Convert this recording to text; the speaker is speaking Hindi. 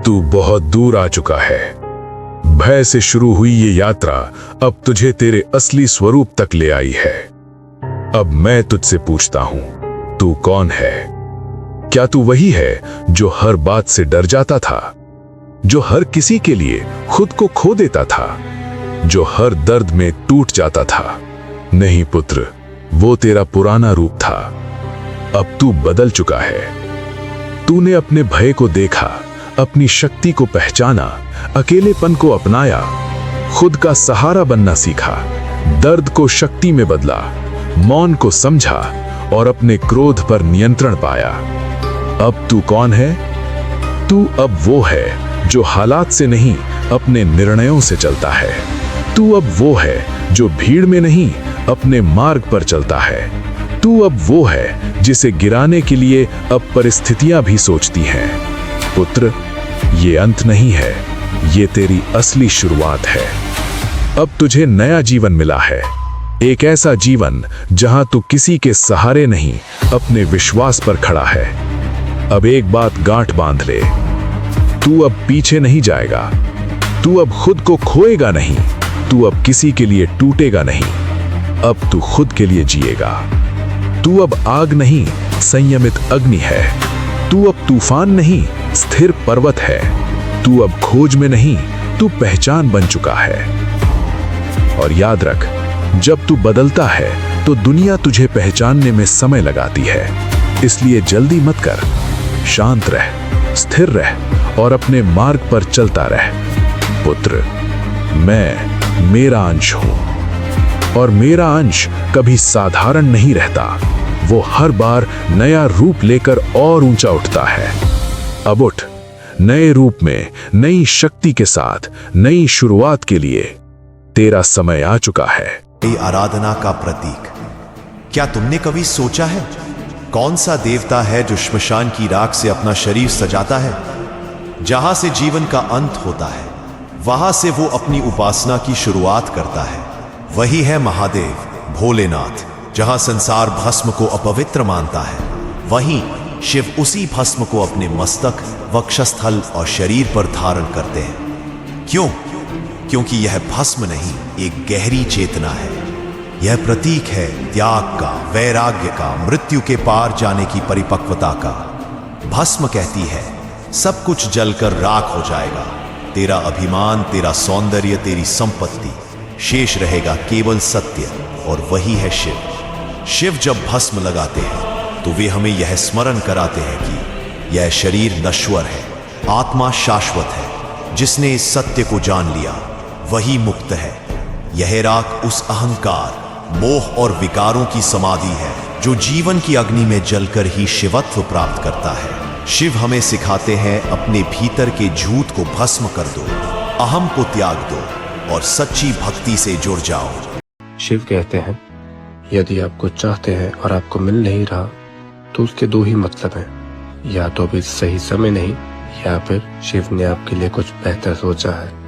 तू बहुत दूर आ चुका है। भय से शुरू हुई ये यात्रा अब तुझे तेरे असली स्वरूप तक ले आई है। अब मैं तुझसे पूछता हूं, तू कौन है? क्या तू वही है जो हर बात से डर जाता था, जो हर किसी के लिए खुद को खो देता था, जो हर दर्द में टूट जाता था? नहीं पुत्र, वो तेरा पुराना रूप था। अब तू बदल चुका है। तूने अपने भय को देखा, अपनी शक्ति को पहचाना, अकेलेपन को अपनाया, खुद का सहारा बनना सीखा, दर्द को शक्ति में बदला, मौन को समझा और अपने क्रोध पर नियंत्रण पाया। अब तू कौन है? तू अब वो है जो हालात से नहीं, अपने निर्णयों से चलता है। तू अब वो है जो भीड़ में नहीं, अपने मार्ग पर चलता है। तू अब वो है जिसे गिराने के लिए अब परिस्थितियां भी सोचती हैं। पुत्र, ये अंत नहीं है, ये तेरी असली शुरुआत है। अब तुझे नया जीवन मिला है, एक ऐसा जीवन जहां तू किसी के सहारे नहीं, अपने विश्वास पर खड़ा है। अब एक बात गांठ बांध ले, तू अब पीछे नहीं जाएगा, तू अब खुद को खोएगा नहीं, तू अब किसी के लिए टूटेगा नहीं, अब तू खुद के लिए जिएगा। तू अब आग नहीं, संयमित अग्नि है। तू अब तूफान नहीं, स्थिर पर्वत है। तू अब खोज में नहीं, तू पहचान बन चुका है। और याद रख, जब तू बदलता है तो दुनिया तुझे पहचानने में समय लगाती है। इसलिए जल्दी मत कर, शांत रह, स्थिर रह और अपने मार्ग पर चलता रह। पुत्र, मैं मेरा अंश हूं और मेरा अंश कभी साधारण नहीं रहता। वो हर बार नया रूप लेकर और ऊंचा उठता है। अब उठ, नए रूप में, नई शक्ति के साथ, नई शुरुआत के लिए तेरा समय आ चुका है। आराधना का प्रतीक। क्या तुमने कभी सोचा है कौन सा देवता है जो श्मशान की राख से अपना शरीर सजाता है? जहां से जीवन का अंत होता है, वहां से वो अपनी उपासना की शुरुआत करता है। वही है महादेव, भोलेनाथ। जहां संसार भस्म को अपवित्र मानता है, वहीं शिव उसी भस्म को अपने मस्तक, वक्षस्थल और शरीर पर धारण करते हैं। क्यों? क्योंकि यह भस्म नहीं, एक गहरी चेतना है। यह प्रतीक है त्याग का, वैराग्य का, मृत्यु के पार जाने की परिपक्वता का। भस्म कहती है सब कुछ जलकर राख हो जाएगा, तेरा अभिमान, तेरा सौंदर्य, तेरी संपत्ति, शेष रहेगा केवल सत्य, और वही है शिव। शिव जब भस्म लगाते हैं तो वे हमें यह स्मरण कराते हैं कि यह शरीर नश्वर है, आत्मा शाश्वत है। जिसने इस सत्य को जान लिया वही मुक्त है। यह राख उस अहंकार, मोह और विकारों की समाधि है जो जीवन की अग्नि में जलकर ही शिवत्व प्राप्त करता है। शिव हमें सिखाते हैं अपने भीतर के झूठ को भस्म कर दो, अहम को त्याग दो और सच्ची भक्ति से जुड़ जाओ। शिव कहते हैं, यदि आप कुछ चाहते हैं और आपको मिल नहीं रहा तो उसके दो ही मतलब हैं, या तो अभी सही समय नहीं, या फिर शिव ने आपके लिए कुछ बेहतर सोचा है।